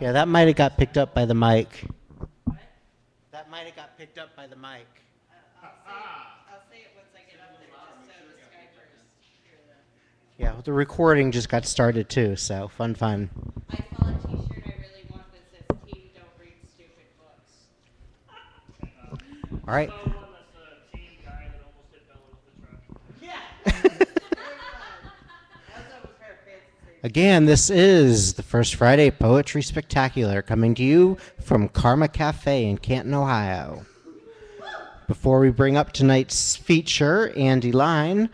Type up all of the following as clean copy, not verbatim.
Yeah, that might have got picked up by the mic. What? That might have got picked up by the mic. I'll say it once I get up there, just so the Skypers hear the... Yeah, the recording just got started too, so fun. I saw a t-shirt I really want that says, "Team don't read stupid books." All right. So one that's the team guy that almost hit Bella with the truck. Yeah. That's what was her fancy. Again, this is the First Friday Poetry Spectacular coming to you from Karma Cafe in Canton, Ohio. Before we bring up tonight's feature, Andi Line,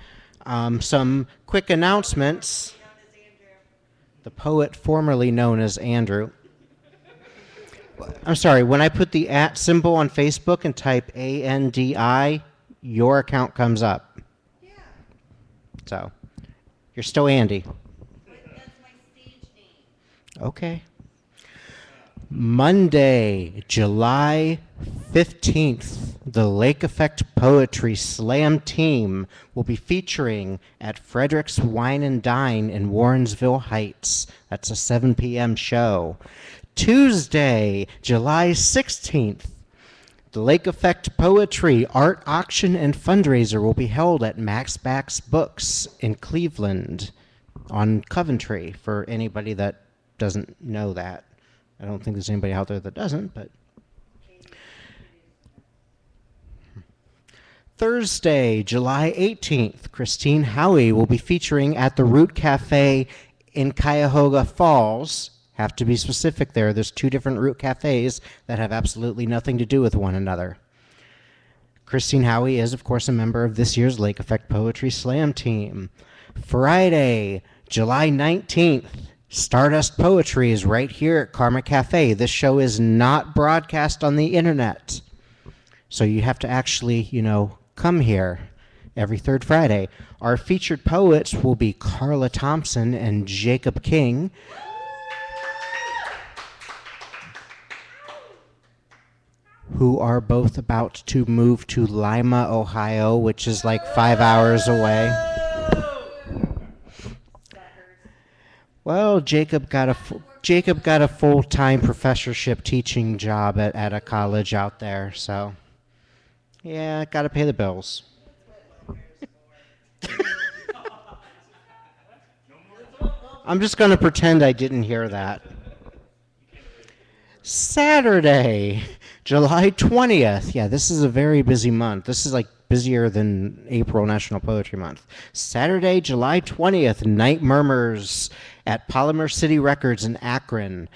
some quick announcements. The poet formerly known as Andrew. I'm sorry, when I put the @ symbol on Facebook and type ANDI, your account comes up. Yeah. So, you're still Andy. That's my stage name. Okay. Monday, July 15th, the Lake Effect Poetry Slam team will be featuring at Frederick's Wine and Dine in Warrensville Heights. That's a 7 p.m. show. Tuesday, July 16th, the Lake Effect Poetry Art Auction and Fundraiser will be held at Max Bax Books in Cleveland on Coventry, for anybody that doesn't know that. I don't think there's anybody out there that doesn't, but... Thursday, July 18th, Christine Howie will be featuring at the Root Cafe in Cuyahoga Falls. Have to be specific there. There's 2 different Root Cafes that have absolutely nothing to do with one another. Christine Howie is, of course, a member of this year's Lake Effect Poetry Slam team. Friday, July 19th, Stardust Poetry is right here at Karma Cafe. This show is not broadcast on the internet. So you have to actually, come here every third Friday. Our featured poets will be Carla Thompson and Jacob King. Who are both about to move to Lima, Ohio, which is like 5 hours away. Well, Jacob got a full-time professorship teaching job at a college out there, so yeah, got to pay the bills. I'm just going to pretend I didn't hear that. Saturday, July 20th. Yeah, this is a very busy month. This is like busier than April National Poetry Month. Saturday, July 20th, Night Murmurs at Polymer City Records in Akron.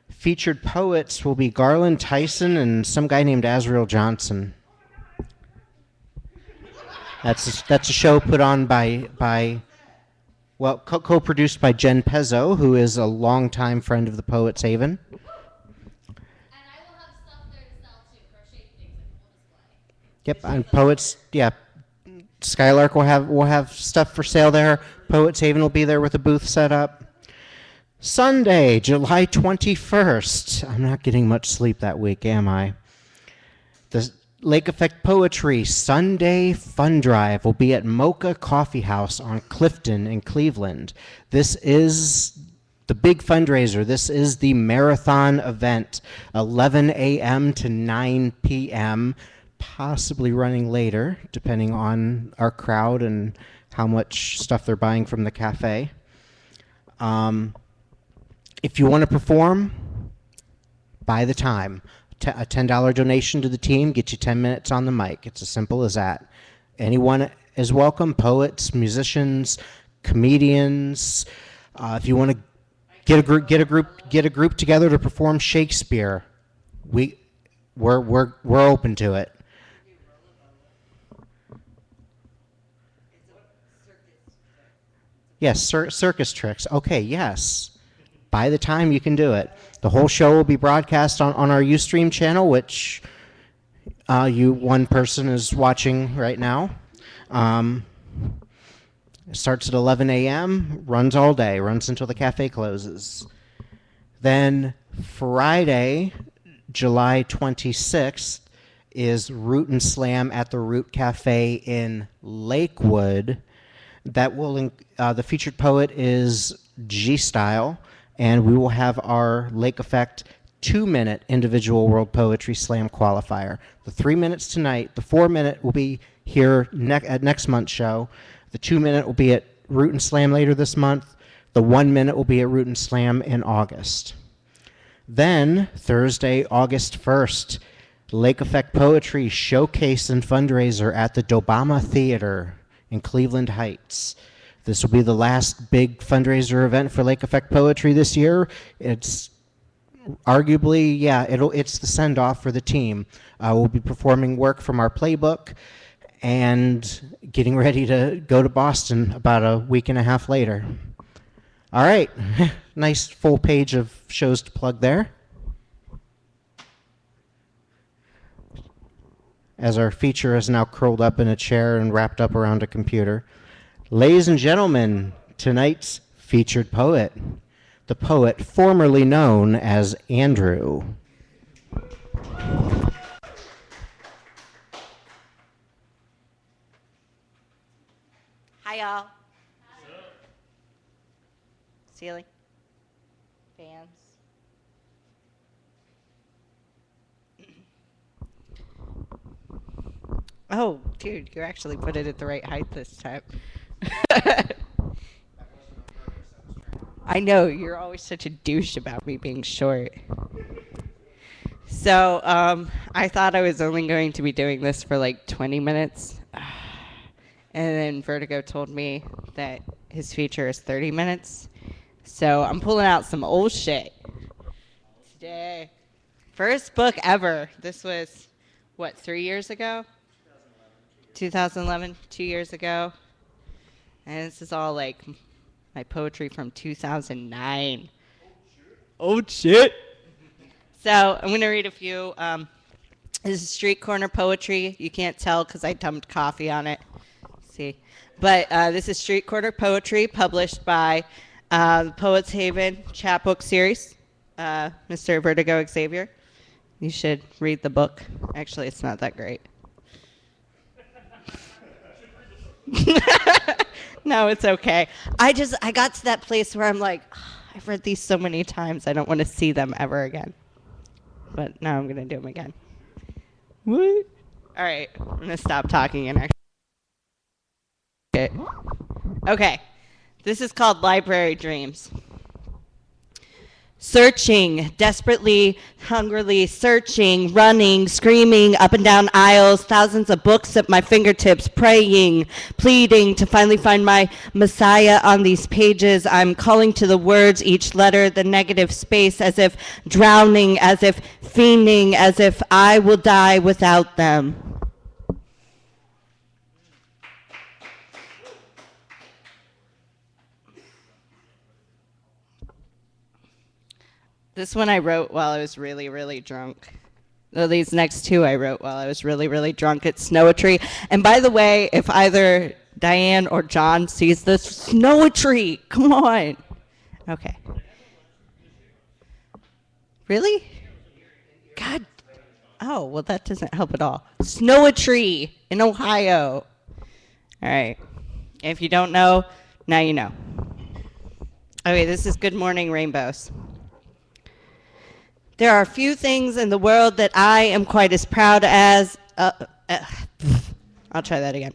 Featured poets will be Garland Tyson and some guy named Azrael Johnson. That's a show put on by co-produced by Jen Pezzo, who is a longtime friend of the Poets Haven. Yep, and Poets, yeah, Skylark will have stuff for sale there. Poets Haven will be there with a booth set up. Sunday, July 21st. I'm not getting much sleep that week, am I? The Lake Effect Poetry Sunday Fun Drive will be at Mocha Coffee House on Clifton in Cleveland. This is the big fundraiser. This is the marathon event, 11 a.m. to 9 p.m., possibly running later, depending on our crowd and how much stuff they're buying from the cafe. If you want to perform, buy the time. A $10 donation to the team gets you 10 minutes on the mic. It's as simple as that. Anyone is welcome, poets, musicians, comedians. If you want to get a group together to perform Shakespeare, we're open to it. Yes, circus tricks. Okay, yes. By the time you can do it. The whole show will be broadcast on our Ustream channel, which one person is watching right now. It starts at 11 a.m., runs all day, runs until the cafe closes. Then Friday, July 26th, is Root and Slam at the Root Cafe in Lakewood. That will the featured poet is G Style, and we will have our Lake Effect 2-minute individual World Poetry Slam qualifier. The 3 minutes tonight, the 4-minute will be here at next month's show. The 2-minute will be at Root and Slam later this month. The 1-minute will be at Root and Slam in August. Then, Thursday, August 1st, Lake Effect Poetry Showcase and Fundraiser at the Dobama Theater in Cleveland Heights. This will be the last big fundraiser event for Lake Effect Poetry this year. It's arguably, it's the send-off for the team. We'll be performing work from our playbook and getting ready to go to Boston about a week and a half later. All right, nice full page of shows to plug there. As our feature is now curled up in a chair and wrapped up around a computer. Ladies and gentlemen, tonight's featured poet, the poet formerly known as Andrew. Hi, y'all. Ceiling. Fans. Oh, dude, you actually put it at the right height this time. I know, you're always such a douche about me being short. So, I thought I was only going to be doing this for like 20 minutes. And then Vertigo told me that his feature is 30 minutes. So I'm pulling out some old shit today. First book ever. This was, 3 years ago? 2011, 2 years ago. And this is all like my poetry from 2009. Oh shit. So I'm going to read a few. This is street corner poetry. You can't tell because I dumped coffee on it. See. But this is street corner poetry published by the Poets Haven chapbook series. Mr. Vertigo Xavier. You should read the book. Actually, it's not that great. No, it's okay. I got to that place where I'm like, I've read these so many times, I don't want to see them ever again. But now I'm going to do them again. What? All right, I'm going to stop talking and actually. Okay, this is called Library Dreams. Searching, desperately, hungrily, searching, running, screaming up and down aisles, thousands of books at my fingertips, praying, pleading to finally find my Messiah on these pages. I'm calling to the words, each letter, the negative space, as if drowning, as if fiending, as if I will die without them. This one I wrote while I was really, really drunk. No, these next two I wrote while I was really, really drunk. It's Snow-a-Tree. And by the way, if either Diane or John sees this, Snow-a-Tree, come on. Okay. Really? God. Oh, well, that doesn't help at all. Snow-a-Tree in Ohio. All right. If you don't know, now you know. Okay, this is Good Morning Rainbows. There are few things in the world that I am quite as proud as... I'll try that again.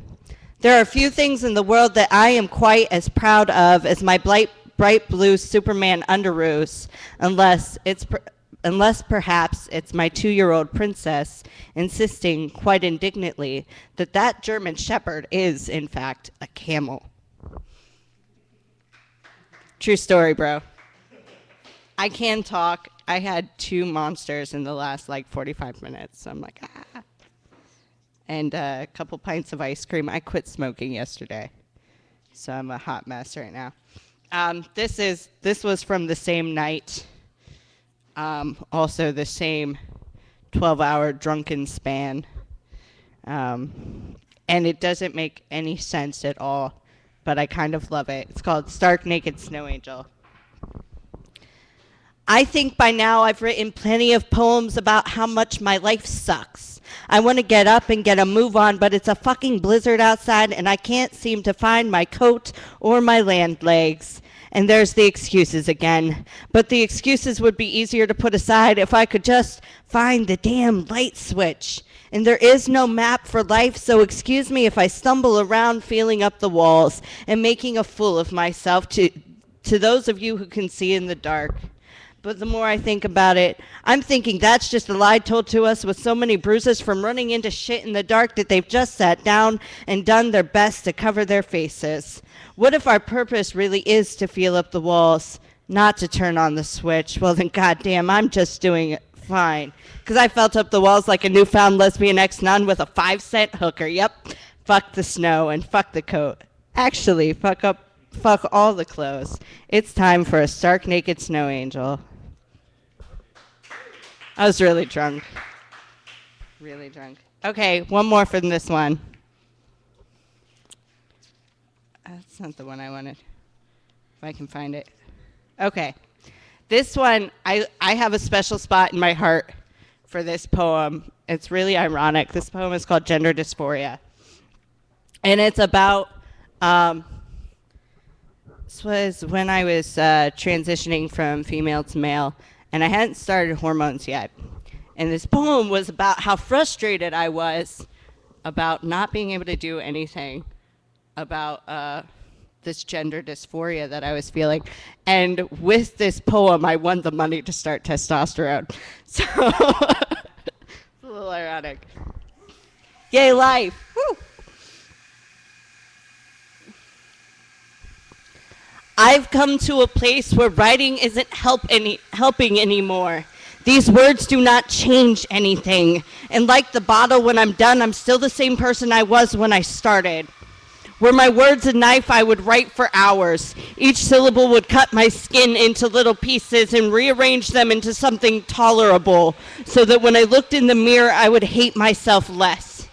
There are few things in the world that I am quite as proud of as my bright blue Superman underoos, unless perhaps it's my 2-year-old princess insisting quite indignantly that that German Shepherd is, in fact, a camel. True story, bro. I can talk. I had 2 monsters in the last, 45 minutes. So I'm like, ah. And a couple pints of ice cream. I quit smoking yesterday. So I'm a hot mess right now. This was from the same night. Also the same 12-hour drunken span. And it doesn't make any sense at all. But I kind of love it. It's called Stark Naked Snow Angel. I think by now I've written plenty of poems about how much my life sucks. I want to get up and get a move on, but it's a fucking blizzard outside and I can't seem to find my coat or my land legs. And there's the excuses again. But the excuses would be easier to put aside if I could just find the damn light switch. And there is no map for life, so excuse me if I stumble around feeling up the walls and making a fool of myself to those of you who can see in the dark. But the more I think about it, I'm thinking that's just a lie told to us with so many bruises from running into shit in the dark that they've just sat down and done their best to cover their faces. What if our purpose really is to feel up the walls, not to turn on the switch? Well, then goddamn, I'm just doing it fine. Because I felt up the walls like a newfound lesbian ex-nun with a 5-cent hooker. Yep, fuck the snow and fuck the coat. Actually, fuck all the clothes. It's time for a stark naked snow angel. I was really drunk. Really drunk. Okay, one more from this one. That's not the one I wanted. If I can find it. Okay. This one, I have a special spot in my heart for this poem. It's really ironic. This poem is called Gender Dysphoria. And it's about, this was when I was transitioning from female to male, and I hadn't started hormones yet. And this poem was about how frustrated I was about not being able to do anything about this gender dysphoria that I was feeling. And with this poem, I won the money to start testosterone. So it's a little ironic. Yay, life. Woo. I've come to a place where writing isn't helping anymore. These words do not change anything. And like the bottle, when I'm done, I'm still the same person I was when I started. Were my words a knife, I would write for hours. Each syllable would cut my skin into little pieces and rearrange them into something tolerable, so that when I looked in the mirror, I would hate myself less.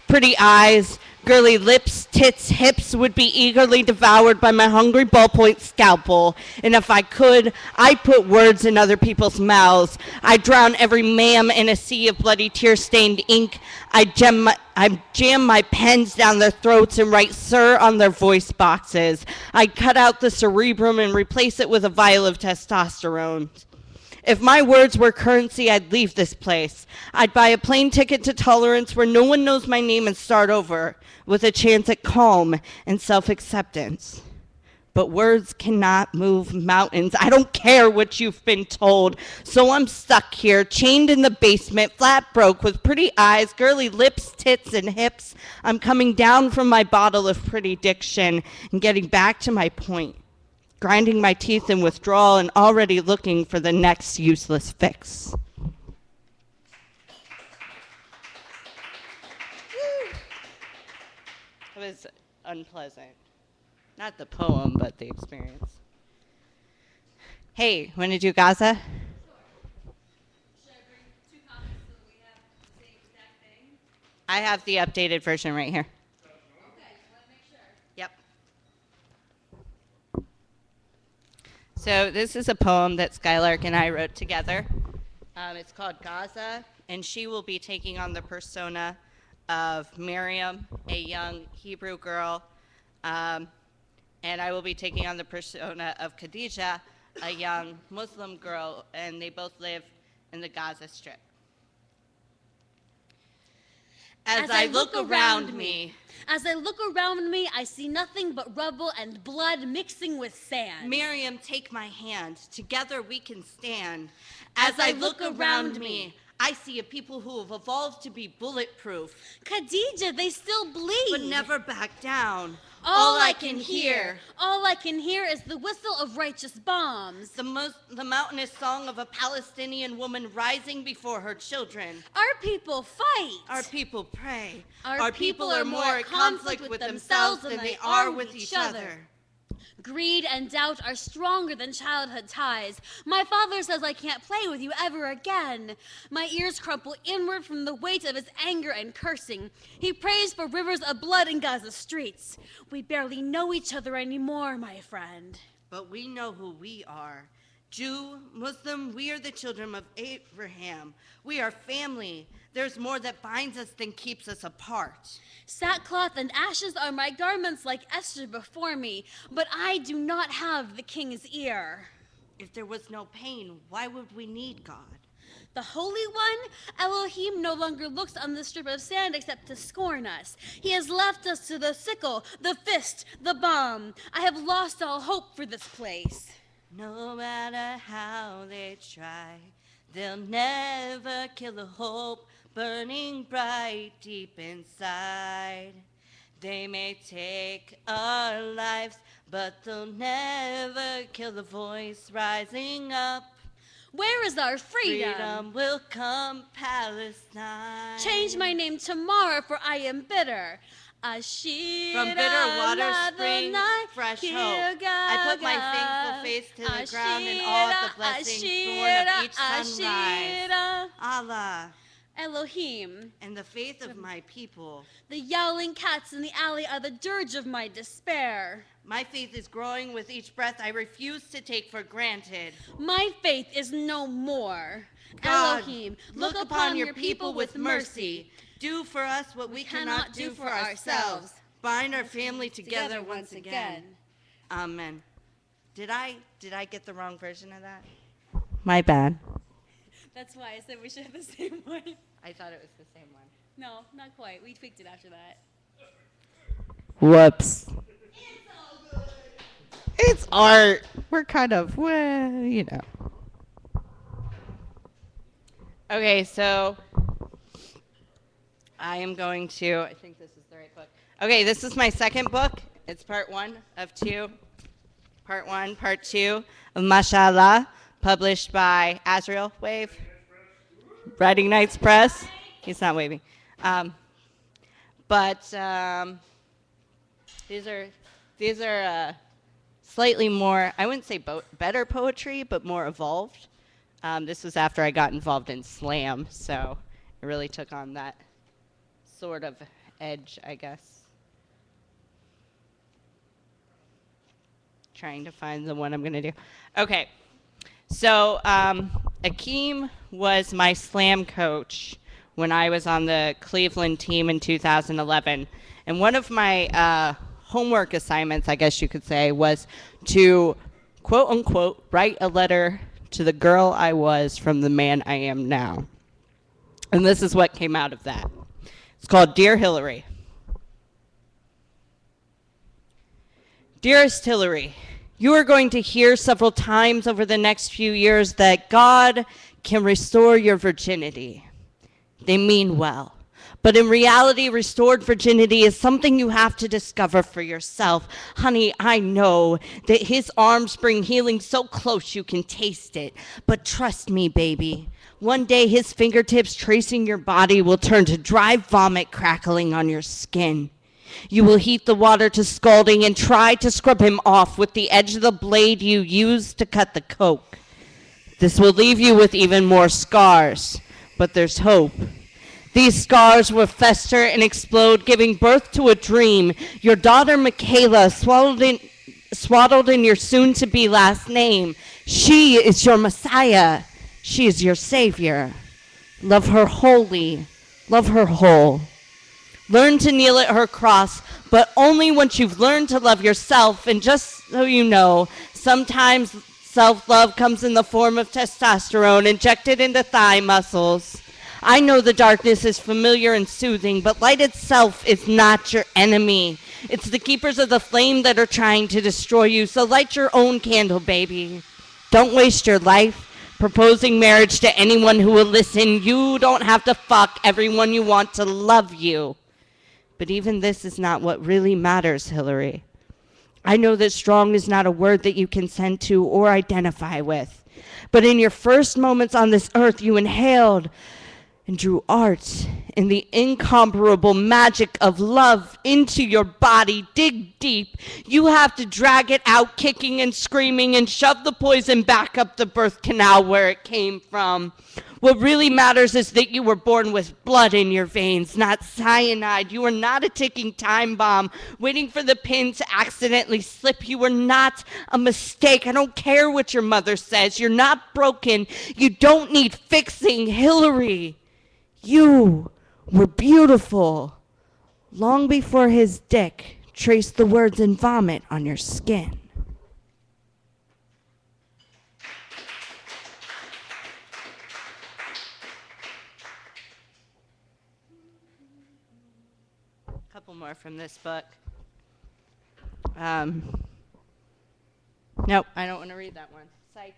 Pretty eyes, girly lips, tits, hips would be eagerly devoured by my hungry ballpoint scalpel. And if I could, I'd put words in other people's mouths. I'd drown every ma'am in a sea of bloody tear-stained ink. I'd jam my pens down their throats and write "sir" on their voice boxes. I'd cut out the cerebrum and replace it with a vial of testosterone. If my words were currency, I'd leave this place. I'd buy a plane ticket to tolerance where no one knows my name and start over, with a chance at calm and self-acceptance. But words cannot move mountains. I don't care what you've been told. So I'm stuck here, chained in the basement, flat broke, with pretty eyes, girly lips, tits, and hips. I'm coming down from my bottle of pretty diction and getting back to my point. Grinding my teeth in withdrawal and already looking for the next useless fix. It was unpleasant. Not the poem, but the experience. Hey, want to do Gaza? Should I bring 2 copies so that we have the same exact thing? I have the updated version right here. Okay, just want to make sure. Yep. So this is a poem that Skylark and I wrote together. It's called Gaza, and she will be taking on the persona of Miriam, a young Hebrew girl, and I will be taking on the persona of Khadija, a young Muslim girl, and they both live in the Gaza Strip. As I look around me, As I look around me, I see nothing but rubble and blood mixing with sand. Miriam, take my hand. Together we can stand. As I look around me, I see a people who have evolved to be bulletproof, Khadija, they still bleed. but never back down. All I can hear is the whistle of righteous bombs. The mountainous song of a Palestinian woman rising before her children. Our people fight. Our people pray. Our people are more at conflict with themselves than they are with each other. Greed and doubt are stronger than childhood ties. My father says I can't play with you ever again. My ears crumple inward from the weight of his anger and cursing. He prays for rivers of blood in Gaza streets. We barely know each other anymore, my friend. But we know who we are. Jew, Muslim, we are the children of Abraham. We are family. There's more that binds us than keeps us apart. Sackcloth and ashes are my garments like Esther before me, but I do not have the king's ear. If there was no pain, why would we need God? The Holy One, Elohim, no longer looks on this strip of sand except to scorn us. He has left us to the sickle, the fist, the bomb. I have lost all hope for this place. No matter how they try, they'll never kill the hope burning bright deep inside. They may take our lives, but they'll never kill the voice rising up. Where is our freedom? Freedom will come, Palestine. Change my name tomorrow, for I am bitter. From bitter water spring fresh hope. I put my thankful face to the ground in awe of the blessings born of each sunrise. Allah, Elohim, and the faith of my people. the yowling cats in the alley are the dirge of my despair. My faith is growing with each breath I refuse to take for granted. My faith is no more. God, Elohim, look upon your people with mercy. Do for us what we cannot do for ourselves. Bind our family together once again. Amen. Did I get the wrong version of that? My bad. That's why I said we should have the same one. I thought it was the same one. No, not quite. We tweaked it after that. Whoops. It's art. We're kind of, well, you know. Okay, so I am going to, I think this is the right book. Okay, this is my second book. It's part 1 of 2. Part 1, part 2 of Mashallah, published by Azrael Wave. Writing Nights Press. He's not waving. These are slightly more, I wouldn't say better poetry, but more evolved. This was after I got involved in slam, so it really took on that sort of edge, I guess. Trying to find the one I'm going to do. Okay, so Akeem was my slam coach when I was on the Cleveland team in 2011. And one of my homework assignments, I guess you could say, was to, quote unquote, write a letter to the girl I was from the man I am now. And this is what came out of that. It's called Dear Hillary. Dearest Hillary, you are going to hear several times over the next few years that God can restore your virginity. They mean well. But in reality, restored virginity is something you have to discover for yourself. Honey, I know that his arms bring healing so close you can taste it. But trust me, baby, one day his fingertips tracing your body will turn to dry vomit crackling on your skin. You will heat the water to scalding and try to scrub him off with the edge of the blade you used to cut the coke. This will leave you with even more scars, but there's hope. These scars will fester and explode, giving birth to a dream. Your daughter, Michaela, swaddled in your soon-to-be last name. She is your Messiah. She is your Savior. Love her wholly. Love her whole. Learn to kneel at her cross, but only once you've learned to love yourself. And just so you know, sometimes self-love comes in the form of testosterone injected into thigh muscles. I know the darkness is familiar and soothing, but light itself is not your enemy. It's the keepers of the flame that are trying to destroy you, so light your own candle, baby. Don't waste your life proposing marriage to anyone who will listen. You don't have to fuck everyone you want to love you. But even this is not what really matters, Hillary. I know that strong is not a word that you consent to or identify with. But in your first moments on this earth, you inhaled and drew art and the incomparable magic of love into your body. Dig deep. You have to drag it out kicking and screaming and shove the poison back up the birth canal where it came from. What really matters is that you were born with blood in your veins, not cyanide. You are not a ticking time bomb waiting for the pin to accidentally slip. You were not a mistake. I don't care what your mother says. You're not broken. You don't need fixing, Hillary. You were beautiful. Long before his dick traced the words in vomit on your skin. A couple more from this book. Nope, I don't want to read that one. Psych.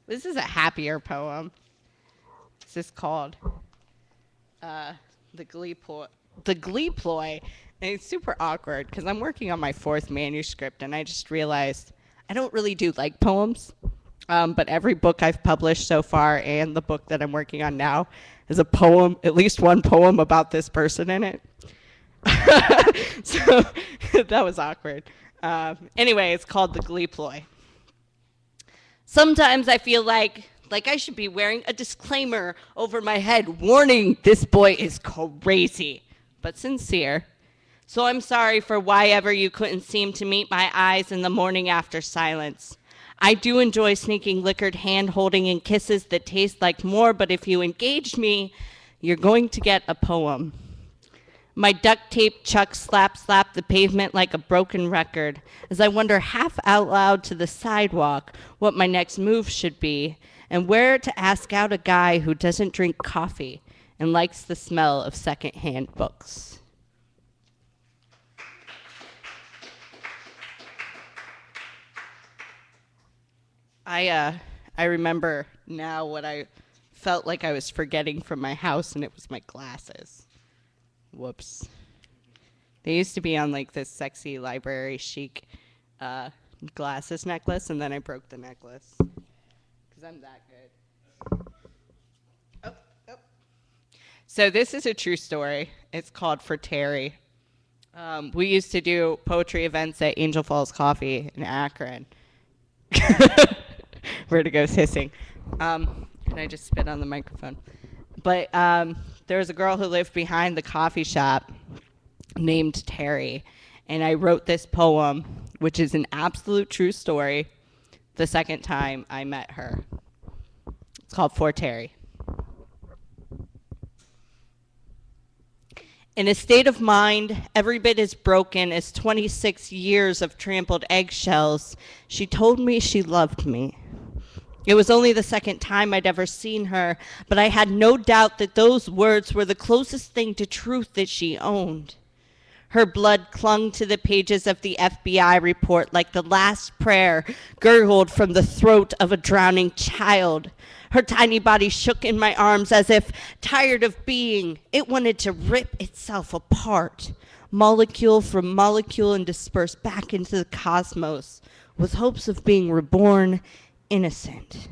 This is a happier poem. This is called The Glee Ploy. The Glee Ploy. And it's super awkward because I'm working on my 4th manuscript and I just realized I don't really do like poems. But every book I've published so far and the book that I'm working on now is a poem, at least one poem about this person in it. So that was awkward. Anyway, it's called The Glee Ploy. Sometimes I feel like I should be wearing a disclaimer over my head warning this boy is crazy, but sincere. So I'm sorry for why ever you couldn't seem to meet my eyes in the morning after silence. I do enjoy sneaking liquored hand-holding and kisses that taste like more, but if you engage me, you're going to get a poem. My duct tape chuck slap the pavement like a broken record as I wonder half out loud to the sidewalk what my next move should be and where to ask out a guy who doesn't drink coffee and likes the smell of secondhand books. I remember now what I felt like I was forgetting from my house, and it was my glasses. Whoops. They used to be on like this sexy library chic glasses necklace, and then I broke the necklace because I'm that good. Oh. So this is a true story. It's called For Terry. We used to do poetry events at Angel Falls Coffee in Akron. Vertigo's hissing. Can I just spit on the microphone? But there was a girl who lived behind the coffee shop named Terry, and I wrote this poem, which is an absolute true story, the second time I met her. It's called For Terry. In a state of mind every bit as broken as 26 years of trampled eggshells, she told me she loved me. It was only the second time I'd ever seen her, but I had no doubt that those words were the closest thing to truth that she owned. Her blood clung to the pages of the FBI report like the last prayer gurgled from the throat of a drowning child. Her tiny body shook in my arms as if, tired of being, it wanted to rip itself apart, molecule from molecule, and disperse back into the cosmos with hopes of being reborn innocent.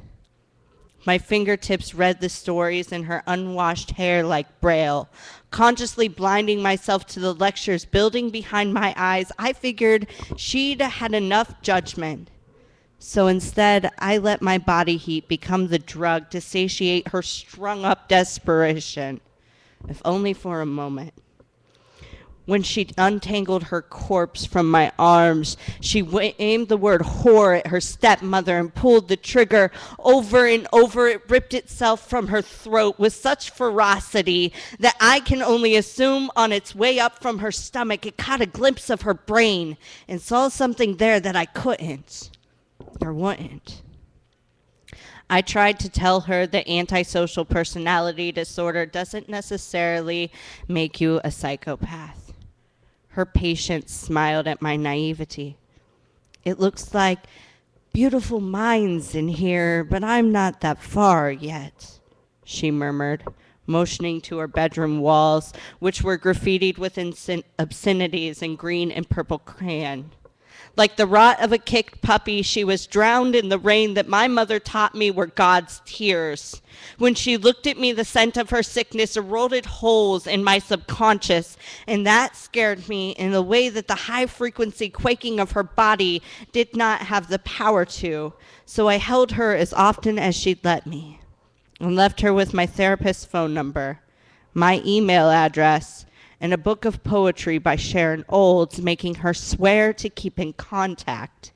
My fingertips read the stories in her unwashed hair like braille. Consciously blinding myself to the lectures building behind my eyes, I figured she'd had enough judgment. So instead, I let my body heat become the drug to satiate her strung-up desperation, if only for a moment. When she untangled her corpse from my arms, she aimed the word whore at her stepmother and pulled the trigger. Over and over, it ripped itself from her throat with such ferocity that I can only assume on its way up from her stomach, it caught a glimpse of her brain and saw something there that I couldn't or wouldn't. I tried to tell her that antisocial personality disorder doesn't necessarily make you a psychopath. Her patience smiled at my naivety. It looks like beautiful minds in here, but I'm not that far yet, she murmured, motioning to her bedroom walls, which were graffitied with obscenities in green and purple crayon. Like the rot of a kicked puppy, she was drowned in the rain that my mother taught me were God's tears. When she looked at me, the scent of her sickness eroded holes in my subconscious, and that scared me in a way that the high-frequency quaking of her body did not have the power to. So I held her as often as she'd let me, and left her with my therapist's phone number, my email address, and a book of poetry by Sharon Olds, making her swear to keep in contact.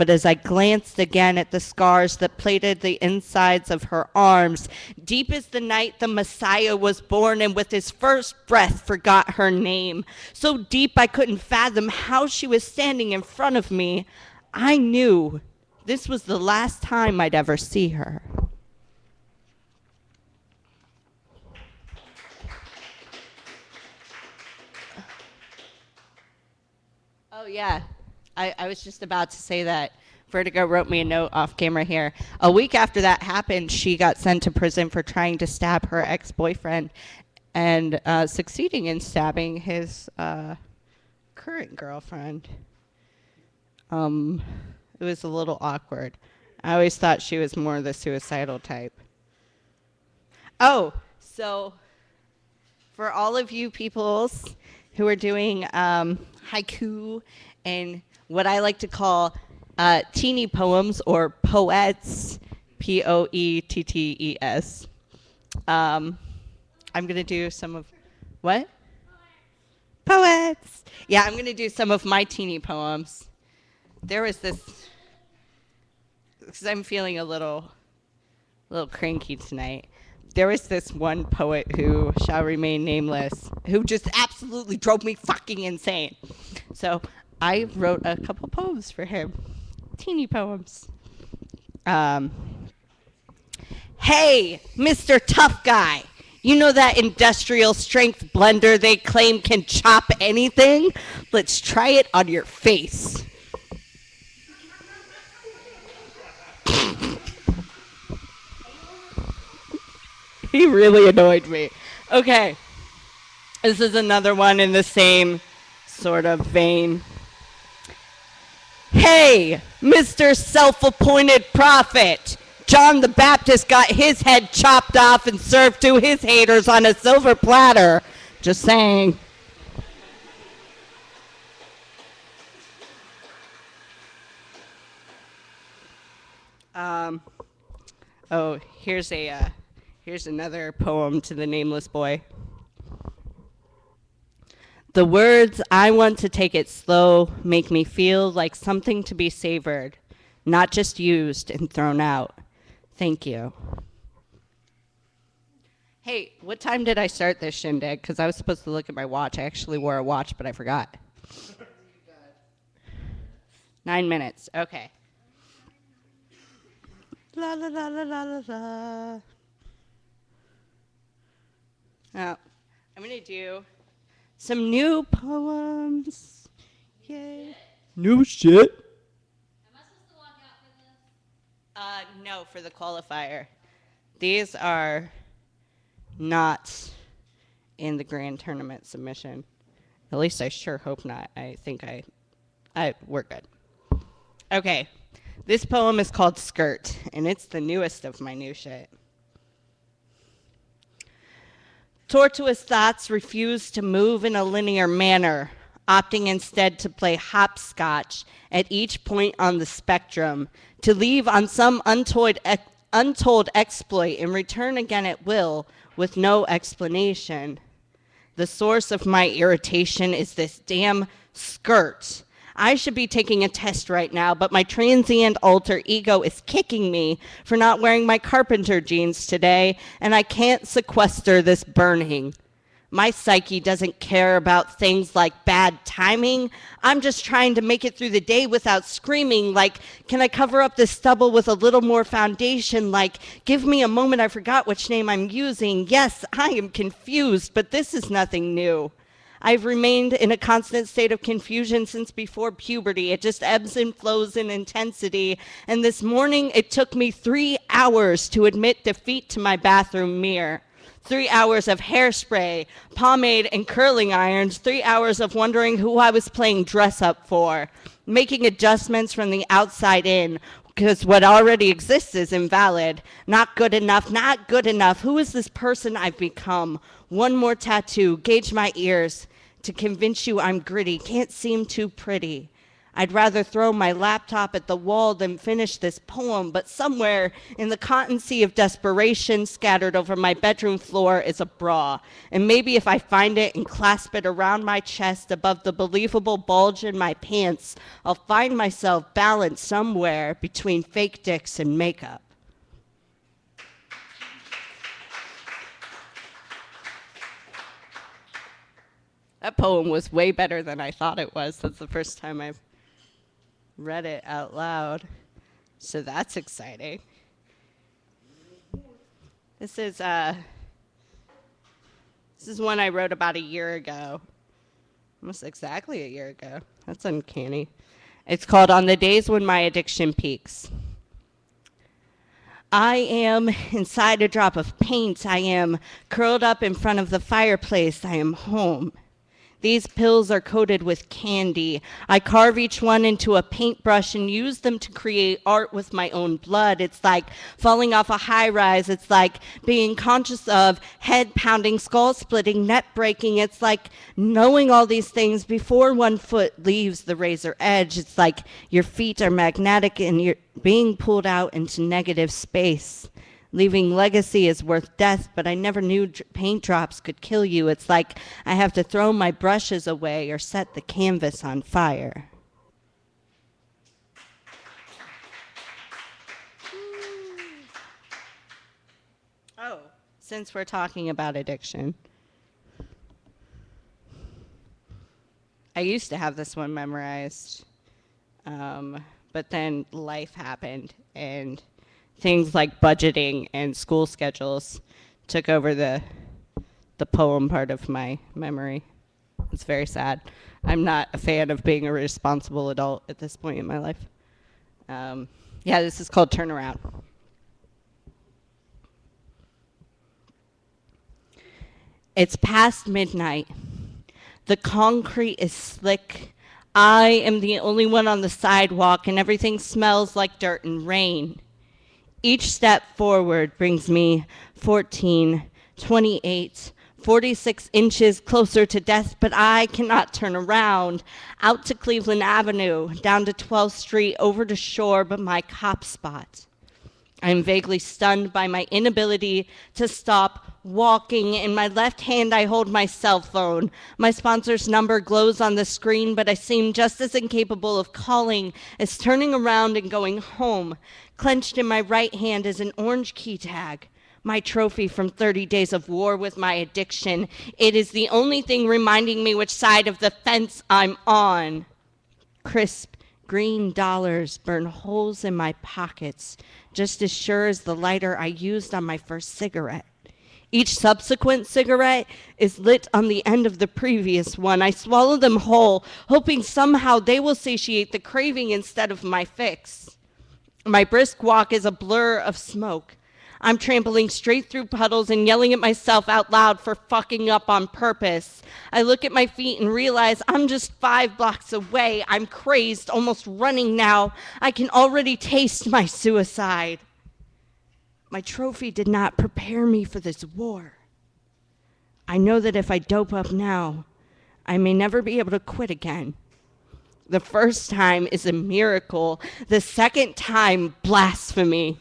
But as I glanced again at the scars that plated the insides of her arms, deep as the night the Messiah was born and with his first breath forgot her name, so deep I couldn't fathom how she was standing in front of me, I knew this was the last time I'd ever see her. Oh, yeah. I was just about to say that. Vertigo wrote me a note off camera here. A week after that happened, she got sent to prison for trying to stab her ex-boyfriend and succeeding in stabbing his current girlfriend. It was a little awkward. I always thought she was more the suicidal type. Oh, so for all of you peoples who are doing haiku and what I like to call teeny poems or poets, Poettees. I'm going to do some of, what? Poets. Yeah, I'm going to do some of my teeny poems. There was this, because I'm feeling a little cranky tonight. There was this one poet who shall remain nameless, who just absolutely drove me fucking insane. So I wrote a couple poems for him. Teeny poems. Hey, Mr. Tough Guy. You know that industrial strength blender they claim can chop anything? Let's try it on your face. He really annoyed me. Okay. This is another one in the same sort of vein. Hey, Mr. Self-Appointed Prophet. John the Baptist got his head chopped off and served to his haters on a silver platter. Just saying. Oh, here's another poem to the nameless boy. The words, I want to take it slow, make me feel like something to be savored, not just used and thrown out. Thank you. Hey, what time did I start this shindig? Because I was supposed to look at my watch. I actually wore a watch, but I forgot. 9 minutes. Okay. La la la la la la la. Now, I'm going to do some new poems. Yay. No shit. Am I supposed to walk out for this? No, for the qualifier. These are not in the grand tournament submission. At least I sure hope not. I think we're good. Okay. This poem is called Skirt, and it's the newest of my new shit. Tortuous thoughts refuse to move in a linear manner, opting instead to play hopscotch at each point on the spectrum, to leave on some untold exploit and return again at will with no explanation. The source of my irritation is this damn skirt. I should be taking a test right now, but my transient alter ego is kicking me for not wearing my carpenter jeans today, and I can't sequester this burning. My psyche doesn't care about things like bad timing. I'm just trying to make it through the day without screaming, like, can I cover up this stubble with a little more foundation? Like, give me a moment, I forgot which name I'm using. Yes, I am confused, but this is nothing new. I've remained in a constant state of confusion since before puberty. It just ebbs and flows in intensity. And this morning, it took me 3 hours to admit defeat to my bathroom mirror. 3 hours of hairspray, pomade, and curling irons. 3 hours of wondering who I was playing dress up for. Making adjustments from the outside in, because what already exists is invalid. Not good enough, not good enough. Who is this person I've become? One more tattoo, gauge my ears to convince you I'm gritty, can't seem too pretty. I'd rather throw my laptop at the wall than finish this poem, but somewhere in the cotton sea of desperation scattered over my bedroom floor is a bra. And maybe if I find it and clasp it around my chest above the believable bulge in my pants, I'll find myself balanced somewhere between fake dicks and makeup. That poem was way better than I thought it was. That's the first time I've read it out loud. So that's exciting. This is one I wrote about a year ago. Almost exactly a year ago. That's uncanny. It's called On the Days When My Addiction Peaks. I am inside a drop of paint. I am curled up in front of the fireplace. I am home. These pills are coated with candy. I carve each one into a paintbrush and use them to create art with my own blood. It's like falling off a high rise. It's like being conscious of head pounding, skull splitting, neck breaking. It's like knowing all these things before one foot leaves the razor edge. It's like your feet are magnetic and you're being pulled out into negative space. Leaving legacy is worth death, but I never knew paint drops could kill you. It's like I have to throw my brushes away or set the canvas on fire. Oh, since we're talking about addiction, I used to have this one memorized, but then life happened and things like budgeting and school schedules took over the poem part of my memory. It's very sad. I'm not a fan of being a responsible adult at this point in my life. Yeah, this is called Turnaround. It's past midnight. The concrete is slick. I am the only one on the sidewalk, and everything smells like dirt and rain. Each step forward brings me 14, 28, 46 inches closer to death, but I cannot turn around. Out to Cleveland Avenue, down to 12th Street, over to Shore, but my cop spot. I am vaguely stunned by my inability to stop walking. In my left hand, I hold my cell phone. My sponsor's number glows on the screen, but I seem just as incapable of calling as turning around and going home. Clenched in my right hand is an orange key tag, my trophy from 30 days of war with my addiction. It is the only thing reminding me which side of the fence I'm on. Crisp green dollars burn holes in my pockets, just as sure as the lighter I used on my first cigarette. Each subsequent cigarette is lit on the end of the previous one. I swallow them whole, hoping somehow they will satiate the craving instead of my fix. My brisk walk is a blur of smoke. I'm trampling straight through puddles and yelling at myself out loud for fucking up on purpose. I look at my feet and realize I'm just 5 blocks away. I'm crazed, almost running now. I can already taste my suicide. My trophy did not prepare me for this war. I know that if I dope up now, I may never be able to quit again. The first time is a miracle. The second time, blasphemy.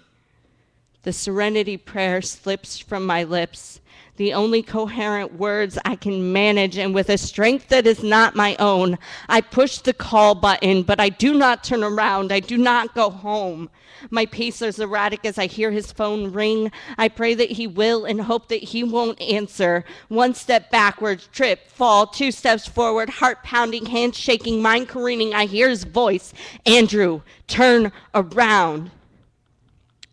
The serenity prayer slips from my lips, the only coherent words I can manage, and with a strength that is not my own, I push the call button, but I do not turn around. I do not go home. My pace is erratic as I hear his phone ring. I pray that he will and hope that he won't answer. 1 step backwards, trip, fall, 2 steps forward, heart pounding, hands shaking, mind careening. I hear his voice. Andrew, turn around.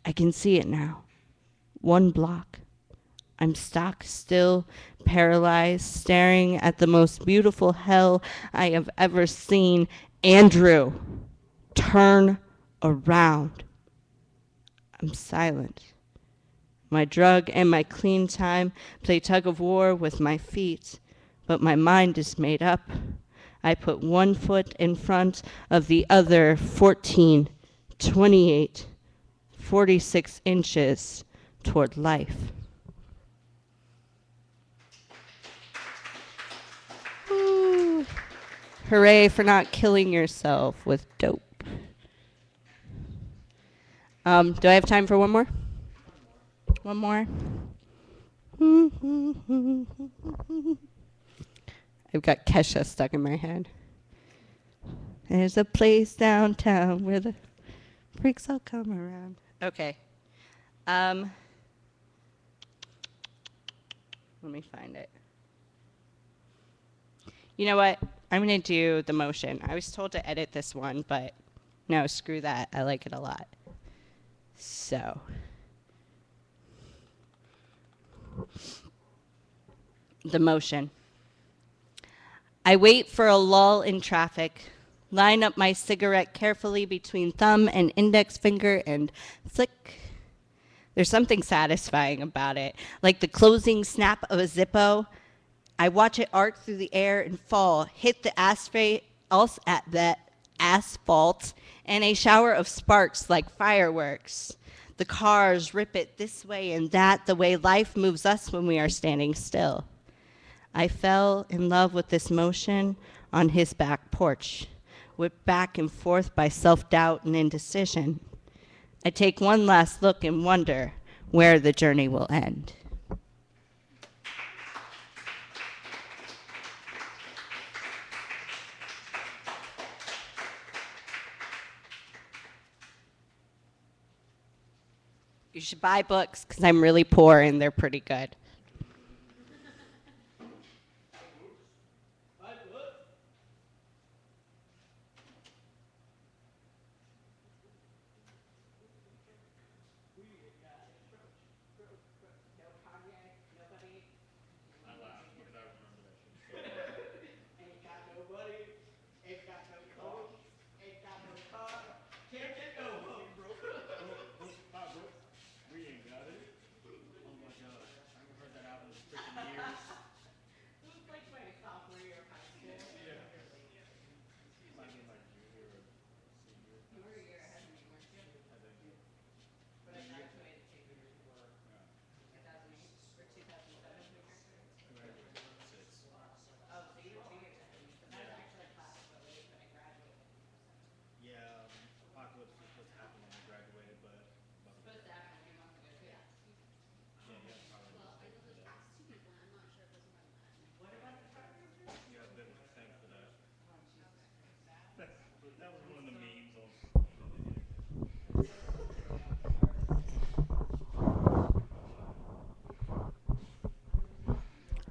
I can see it now. 1 block. I'm stock still, paralyzed, staring at the most beautiful hell I have ever seen. Andrew, turn around. I'm silent. My drug and my clean time play tug of war with my feet, but my mind is made up. I put 1 foot in front of the other, 14, 28, 46 inches toward life. Ooh. Hooray for not killing yourself with dope. Do I have time for one more? One more? I've got Kesha stuck in my head. There's a place downtown where the freaks all come around. Okay. Let me find it. You know what? I'm going to do the motion. I was told to edit this one, but no, screw that. I like it a lot. So. The motion. I wait for a lull in traffic, line up my cigarette carefully between thumb and index finger and flick. There's something satisfying about it, like the closing snap of a Zippo. I watch it arc through the air and fall, hit the asphalt, and a shower of sparks like fireworks. The cars rip it this way and that, the way life moves us when we are standing still. I fell in love with this motion on his back porch, whipped back and forth by self-doubt and indecision. I take one last look and wonder where the journey will end. You should buy books because I'm really poor and they're pretty good.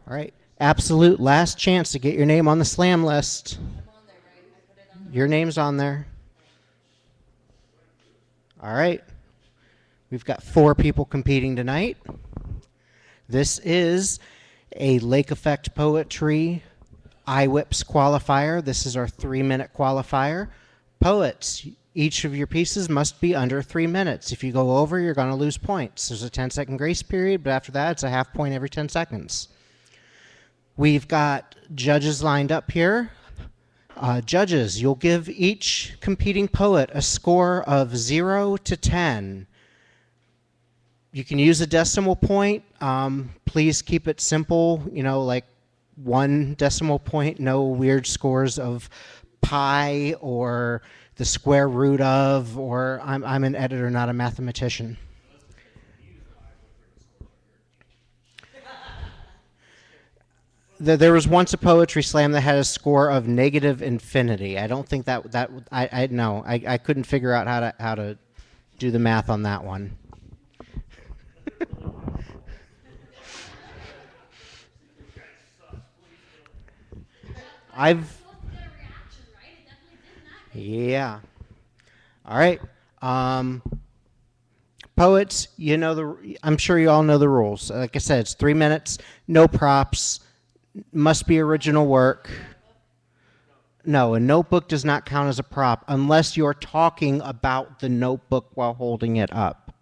All right. Absolute last chance to get your name on the slam list. Your name's on there. All right. We've got 4 people competing tonight. This is a Lake Effect Poetry iWhips qualifier. This is our 3-minute qualifier. Poets, each of your pieces must be under 3 minutes. If you go over, you're going to lose points. There's a 10-second grace period, but after that, it's a half point every 10 seconds. We've got judges lined up here. Judges, you'll give each competing poet a score of 0 to 10. You can use a decimal point. Please keep it simple, like 1 decimal point, no weird scores of pi or the square root of, or I'm an editor, not a mathematician. There was once a poetry slam that had a score of negative infinity. I don't think I couldn't figure out how to do the math on that one. Yeah. All right. Poets, I'm sure you all know the rules. Like I said, it's 3 minutes, no props, must be original work. No, a notebook does not count as a prop unless you're talking about the notebook while holding it up.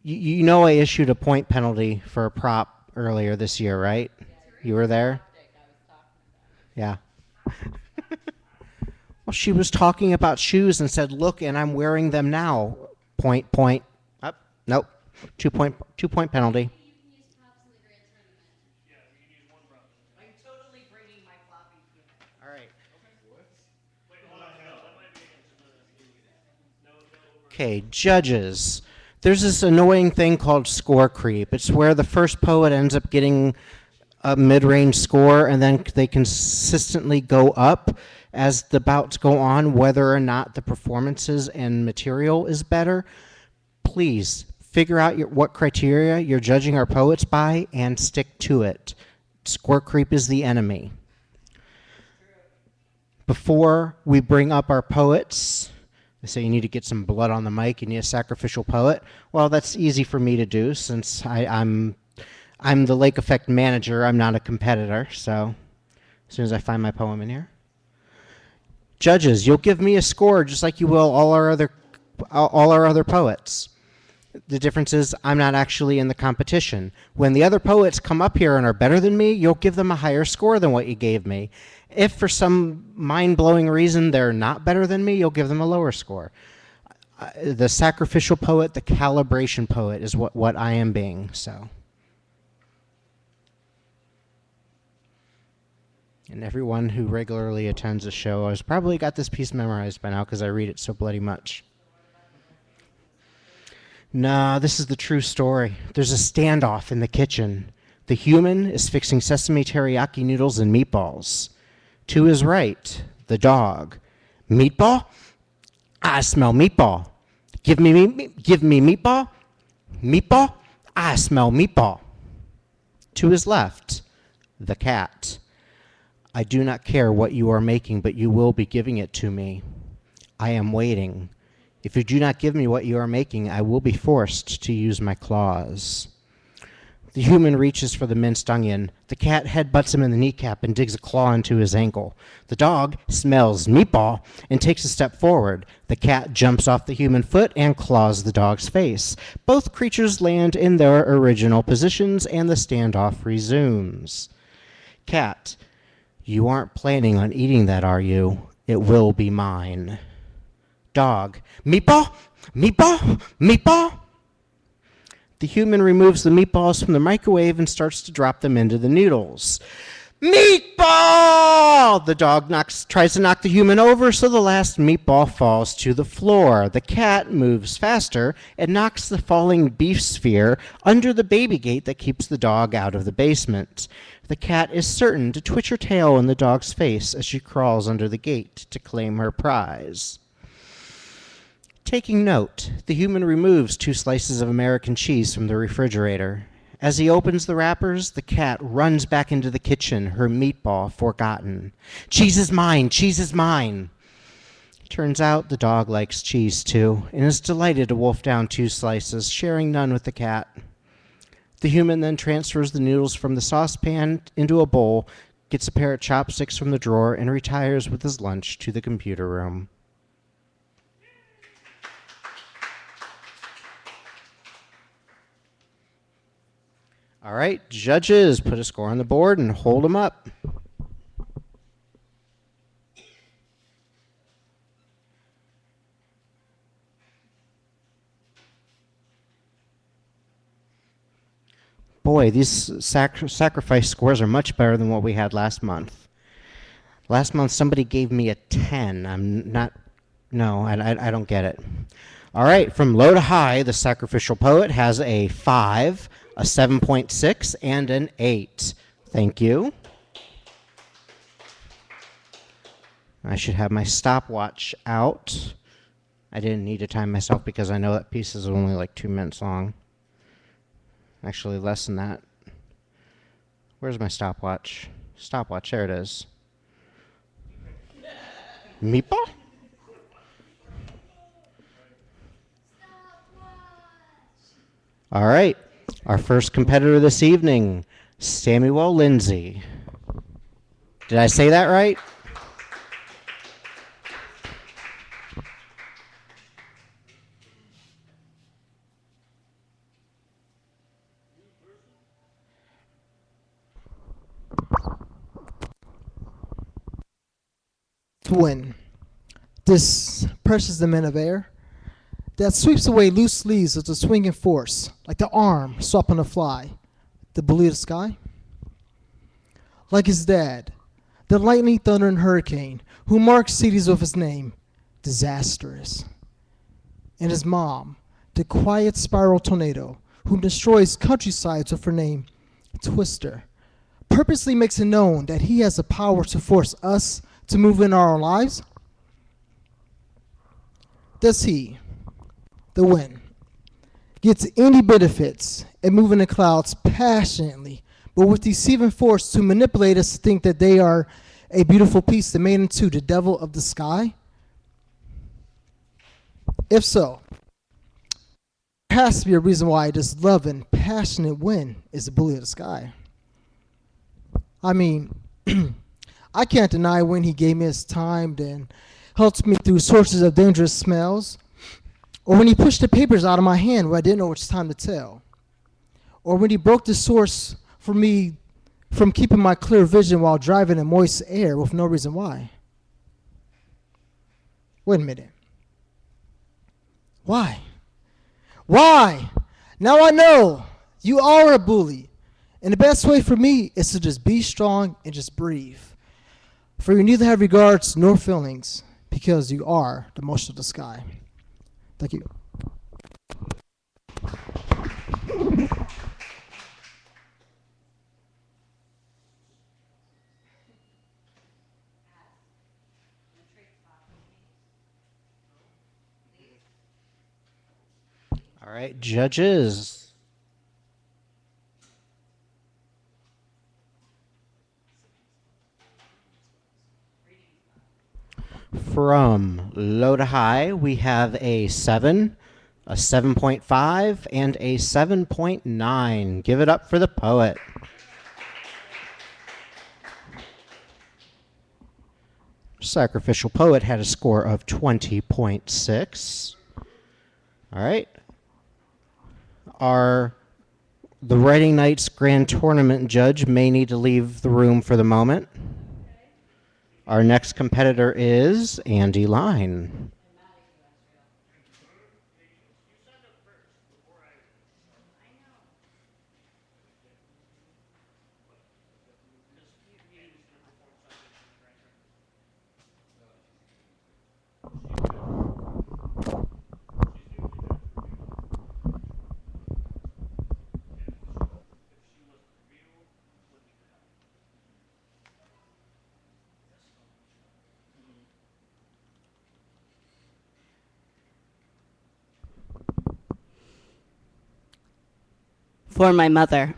You know I issued a point penalty for a prop earlier this year, right? You were there? Yeah. Well, she was talking about shoes and said, "Look, and I'm wearing them now." Point. Up. Nope. 2 point penalty. Okay, judges. There's this annoying thing called score creep. It's where the first poet ends up getting a mid-range score, and then they consistently go up as the bouts go on, whether or not the performances and material is better. Please figure out what criteria you're judging our poets by and stick to it. Score creep is the enemy. Before we bring up our poets, they say you need to get some blood on the mic, you need a sacrificial poet. Well, that's easy for me to do since I'm the Lake Effect manager. I'm not a competitor, so as soon as I find my poem in here. Judges, you'll give me a score just like you will all our other poets. The difference is I'm not actually in the competition. When the other poets come up here and are better than me, you'll give them a higher score than what you gave me. If for some mind-blowing reason they're not better than me, you'll give them a lower score. The sacrificial poet, the calibration poet is what I am being, so. And everyone who regularly attends the show has probably got this piece memorized by now because I read it so bloody much. Nah, this is the true story. There's a standoff in the kitchen. The human is fixing sesame teriyaki noodles and meatballs. To his right, the dog. Meatball? I smell meatball. Give me meatball? Meatball? I smell meatball. To his left, the cat. I do not care what you are making, but you will be giving it to me. I am waiting. If you do not give me what you are making, I will be forced to use my claws. The human reaches for the minced onion. The cat headbutts him in the kneecap and digs a claw into his ankle. The dog smells meatball and takes a step forward. The cat jumps off the human foot and claws the dog's face. Both creatures land in their original positions and the standoff resumes. Cat, you aren't planning on eating that, are you? It will be mine. Dog, meatball, meatball, meatball. The human removes the meatballs from the microwave and starts to drop them into the noodles. Meatball! The dog tries to knock the human over, so the last meatball falls to the floor. The cat moves faster and knocks the falling beef sphere under the baby gate that keeps the dog out of the basement. The cat is certain to twitch her tail in the dog's face as she crawls under the gate to claim her prize. Taking note, the human removes 2 slices of American cheese from the refrigerator. As he opens the wrappers, the cat runs back into the kitchen, her meatball forgotten. Cheese is mine! Cheese is mine! Turns out the dog likes cheese too, and is delighted to wolf down 2 slices, sharing none with the cat. The human then transfers the noodles from the saucepan into a bowl, gets a pair of chopsticks from the drawer, and retires with his lunch to the computer room. All right, judges, put a score on the board and hold them up. Boy, these sacrifice scores are much better than what we had last month. Last month, somebody gave me a 10. I don't get it. All right, from low to high, the sacrificial poet has a 5, a 7.6, and an 8. Thank you. I should have my stopwatch out. I didn't need to time myself because I know that piece is only like 2 minutes long. Actually, less than that. Where's my stopwatch? Stopwatch, there it is. Meatball? All right, our first competitor this evening, Samuel Lindsay. Did I say that right? To win. This presses the men of air that sweeps away loose leaves with a swinging force, like the arm swapping a fly, the blue of the sky. Like his dad, the lightning, thunder, and hurricane, who marks cities with his name, disastrous. and his mom, the quiet spiral tornado who destroys countrysides with her name, Twister, purposely makes it known that he has the power to force us to move in our lives? Does he, the wind, gets any benefits at moving the clouds passionately, but with deceiving force to manipulate us to think that they are a beautiful piece that made into the devil of the sky? If so, there has to be a reason why this loving, passionate wind is the bully of the sky. I mean, I can't deny when he gave me his time and helped me through sources of dangerous smells, or when he pushed the papers out of my hand when I didn't know which time to tell, or when he broke the source for me from keeping my clear vision while driving in moist air with no reason why. Wait a minute. Why? Why? Now I know you are a bully. And the best way for me is to just be strong and just breathe. For you neither have regards nor feelings because you are the motion of the sky. Thank you. All right, judges. From low to high, we have a 7, a 7.5, and a 7.9. Give it up for the poet. Sacrificial Poet had a score of 20.6. All right. The Writing Night's Grand Tournament judge may need to leave the room for the moment. Our next competitor is Andi Line. For my mother.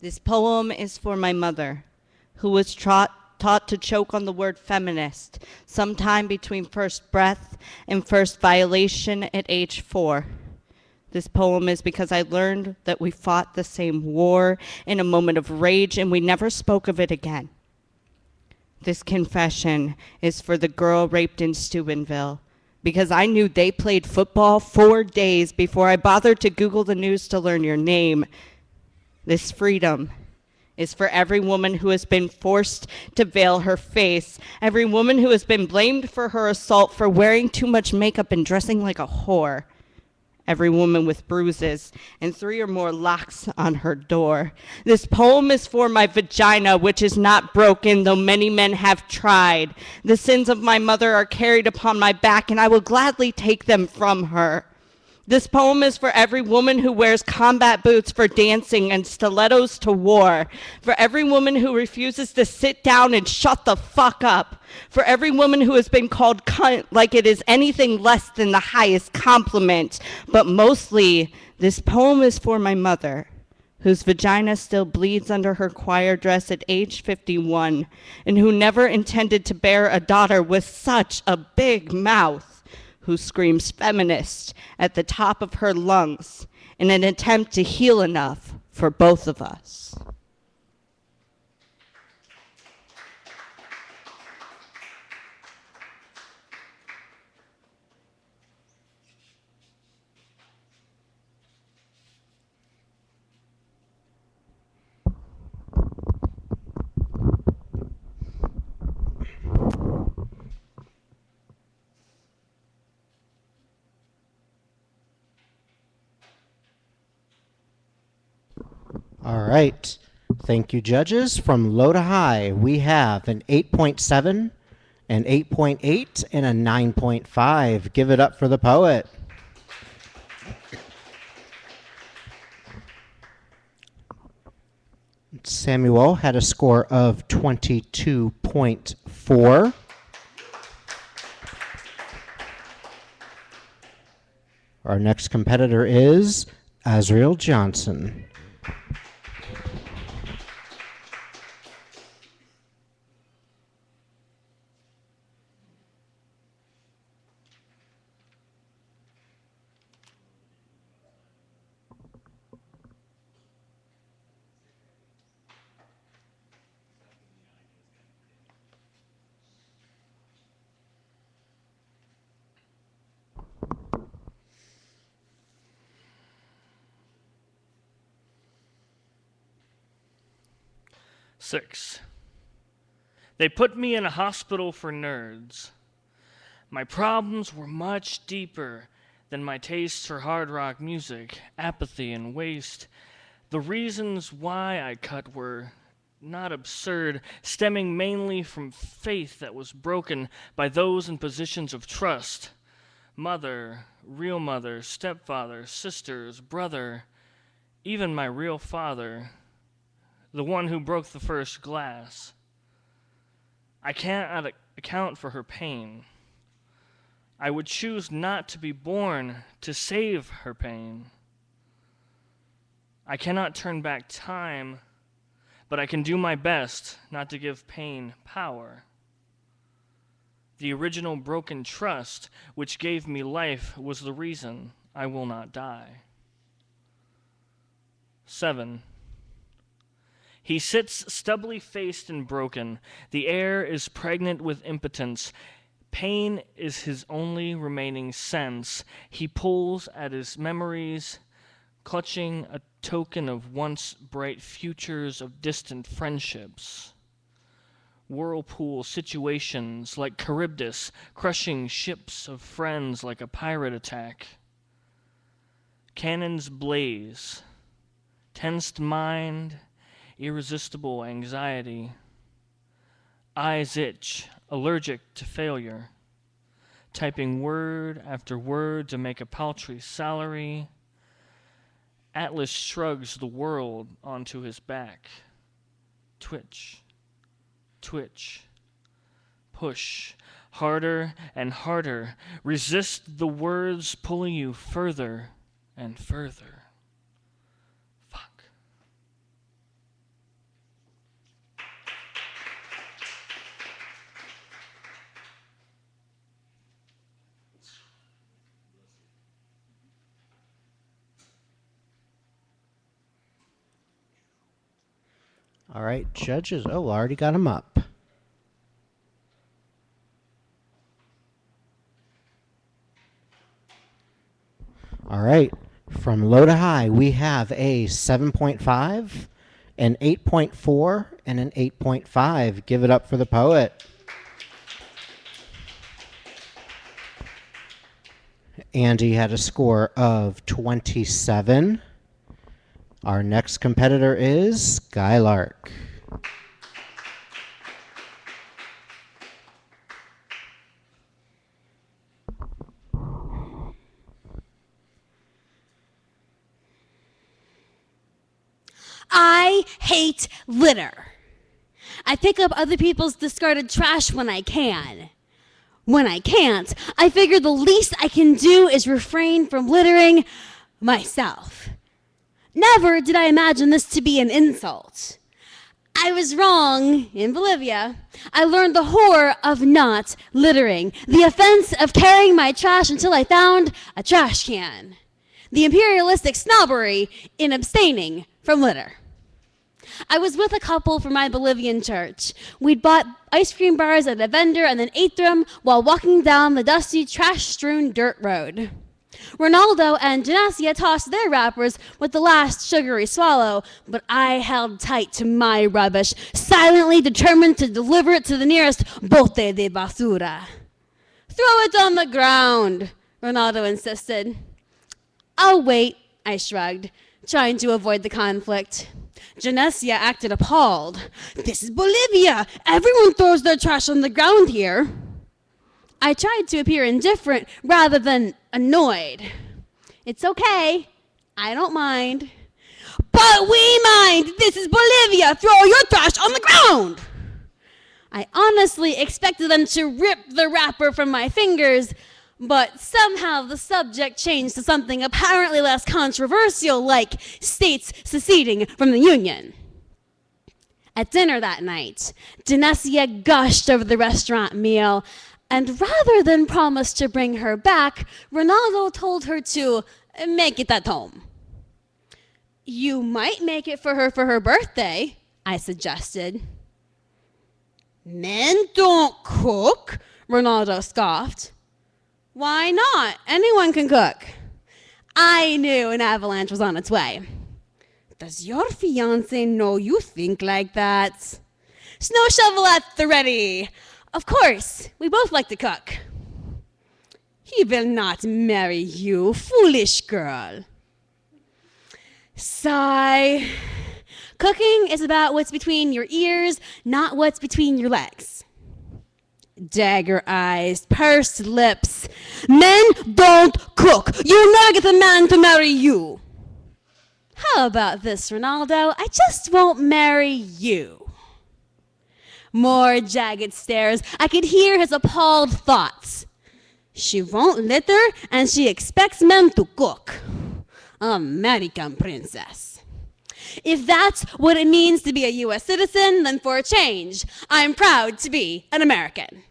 This poem is for my mother, who was taught to choke on the word feminist sometime between first breath and first violation at age 4. This poem is because I learned that we fought the same war in a moment of rage and we never spoke of it again. This confession is for the girl raped in Steubenville, because I knew they played football 4 days before I bothered to Google the news to learn your name. This freedom is for every woman who has been forced to veil her face, every woman who has been blamed for her assault for wearing too much makeup and dressing like a whore, every woman with bruises and 3 or more locks on her door. This poem is for my vagina, which is not broken, though many men have tried. The sins of my mother are carried upon my back, and I will gladly take them from her. This poem is for every woman who wears combat boots for dancing and stilettos to war, for every woman who refuses to sit down and shut the fuck up, for every woman who has been called cunt like it is anything less than the highest compliment. But mostly, this poem is for my mother, whose vagina still bleeds under her choir dress at age 51, and who never intended to bear a daughter with such a big mouth, who screams feminist at the top of her lungs in an attempt to heal enough for both of us. All right. Thank you, judges. From low to high, we have an 8.7, an 8.8, and a 9.5. Give it up for the poet. Samuel had a score of 22.4. Our next competitor is Azriel Johnson. Six. They put me in a hospital for nerds. My problems were much deeper than my tastes for hard rock music, apathy, and waste. The reasons why I cut were not absurd, stemming mainly from faith that was broken by those in positions of trust. Mother, real mother, stepfather, sisters, brother, even my real father, the one who broke the first glass. I can't account for her pain. I would choose not to be born to save her pain. I cannot turn back time, but I can do my best not to give pain power. The original broken trust which gave me life was the reason I will not die. 7. He sits stubbly-faced and broken. The air is pregnant with impotence. Pain is his only remaining sense. He pulls at his memories, clutching a token of once bright futures of distant friendships. Whirlpool situations like Charybdis, crushing ships of friends like a pirate attack. Cannons blaze, tensed mind, irresistible anxiety. Eyes itch, allergic to failure. Typing word after word to make a paltry salary. Atlas shrugs the world onto his back. Twitch, twitch, push, harder and harder. Resist the words pulling you further and further. Fuck. All right, judges. Oh, already got him up. All right, from low to high, we have a 7.5, an 8.4, and an 8.5. Give it up for the poet. Andy had a score of 27. Our next competitor is Skylark. I hate litter. I pick up other people's discarded trash when I can. When I can't, I figure the least I can do is refrain from littering myself. Never did I imagine this to be an insult. I was wrong in Bolivia. I learned the horror of not littering, the offense of carrying my trash until I found a trash can, the imperialistic snobbery in abstaining from litter. I was with a couple from my Bolivian church. We'd bought ice cream bars at a vendor and then ate them while walking down the dusty, trash-strewn dirt road. Ronaldo and Janasia tossed their wrappers with the last sugary swallow, but I held tight to my rubbish, silently determined to deliver it to the nearest bote de basura. Throw it on the ground, Ronaldo insisted. I'll wait, I shrugged, trying to avoid the conflict. Janessia acted appalled. This is Bolivia! Everyone throws their trash on the ground here. I tried to appear indifferent rather than annoyed. It's okay. I don't mind. But we mind! This is Bolivia! Throw your trash on the ground! I honestly expected them to rip the wrapper from my fingers, but somehow the subject changed to something apparently less controversial, like states seceding from the Union. At dinner that night, Dinesia gushed over the restaurant meal, and rather than promise to bring her back, Ronaldo told her to make it at home. You might make it for her birthday, I suggested. Men don't cook, Ronaldo scoffed. Why not? Anyone can cook. I knew an avalanche was on its way. Does your fiance know you think like that? Snow shovel at the ready. Of course, we both like to cook. He will not marry you, foolish girl. Sigh. Cooking is about what's between your ears, not what's between your legs. Dagger eyes, pursed lips. Men don't cook. You'll never get a man to marry you. How about this, Ronaldo? I just won't marry you. More jagged stares. I could hear his appalled thoughts. She won't litter, and she expects men to cook. American princess. If that's what it means to be a U.S. citizen, then for a change, I'm proud to be an American.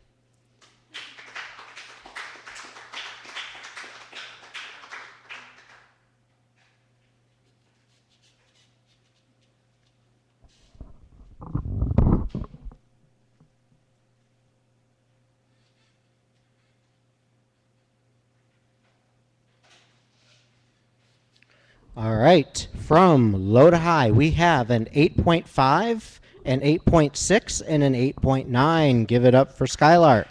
All right, from low to high, we have an 8.5, an 8.6, and an 8.9. Give it up for Skylark.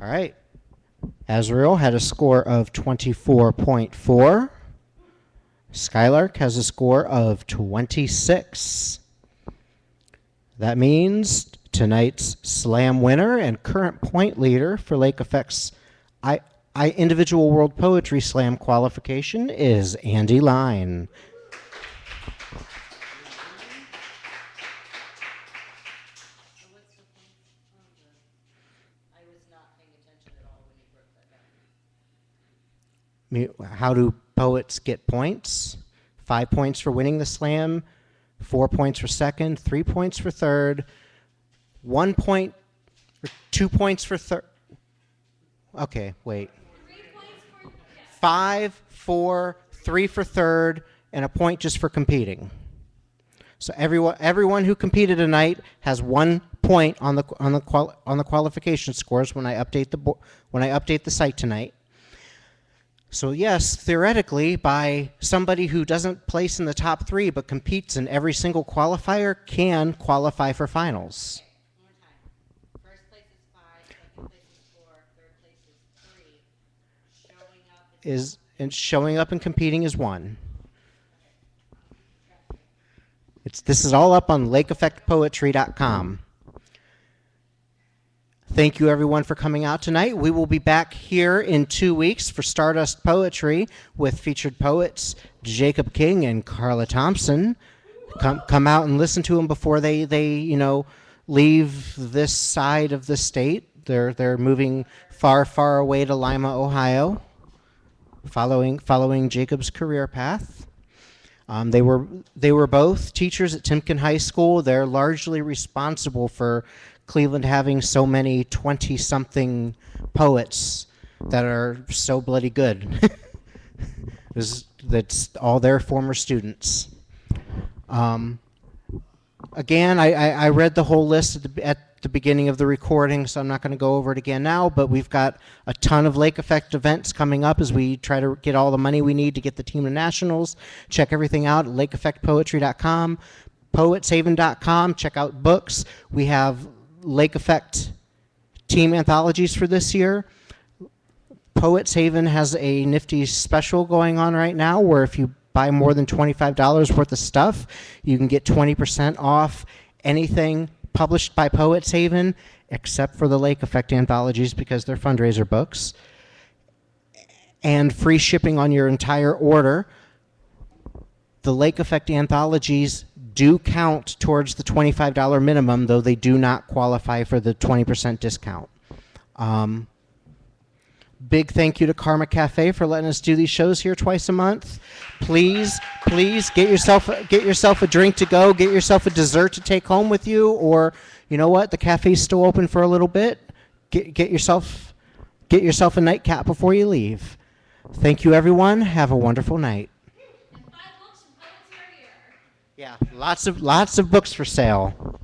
All right, Azrael had a score of 24.4. Skylark has a score of 26. That means tonight's slam winner and current point leader for Lake Effect's individual world poetry slam qualification is Andi Line. How do poets get points? 5 points for winning the slam, 4 points for second, 3 points for third, 1 point, or 2 points for third. Okay, wait. 5, 4, 3 for third, and a point just for competing. So everyone who competed tonight has 1 point on the qualification scores when I update the site tonight. So yes, theoretically, by somebody who doesn't place in the top 3 but competes in every single qualifier can qualify for finals. First place is 5, second place is 4, third place is 3. Showing up and competing is 1. This is all up on lakeeffectpoetry.com. Thank you, everyone, for coming out tonight. We will be back here in 2 weeks for Stardust Poetry with featured poets Jacob King and Carla Thompson. Come out and listen to them before they leave this side of the state. They're moving far, far away to Lima, Ohio, following Jacob's career path. They were both teachers at Timken High School. They're largely responsible for Cleveland having so many 20-something poets that are so bloody good. That's all their former students. Again, I read the whole list at the beginning of the recording, so I'm not going to go over it again now, but we've got a ton of Lake Effect events coming up as we try to get all the money we need to get the team to nationals. Check everything out at lakeeffectpoetry.com. poetshaven.com. Check out books. We have Lake Effect team anthologies for this year. Poets Haven has a nifty special going on right now where if you buy more than $25 worth of stuff, you can get 20% off anything published by Poets Haven, except for the Lake Effect anthologies because they're fundraiser books, and free shipping on your entire order. The Lake Effect anthologies do count towards the $25 minimum, though they do not qualify for the 20% discount. Big thank you to Karma Cafe for letting us do these shows here twice a month. Please get yourself a drink to go, get yourself a dessert to take home with you, or you know what, the cafe's still open for a little bit. Get yourself a nightcap before you leave. Thank you, everyone. Have a wonderful night. And 5 books from Poets Are Here. Yeah, lots of books for sale.